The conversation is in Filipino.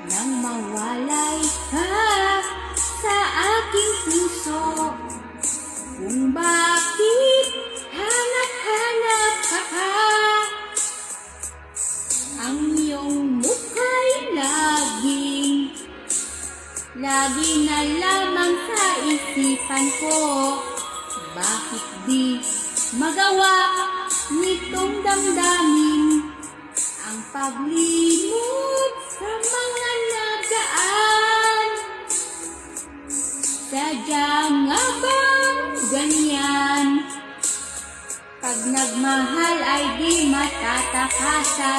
nang mawalay ka sa aking puso. Kung bakit hanap-hanap ka pa, ang iyong mukha'y lagi na lamang sa isipan ko. Bakit di magawa nitong damdamin ang paglimot sa mga nagaan? Sadya nga bang ganyan? Pag nagmahal ay di matatakasan.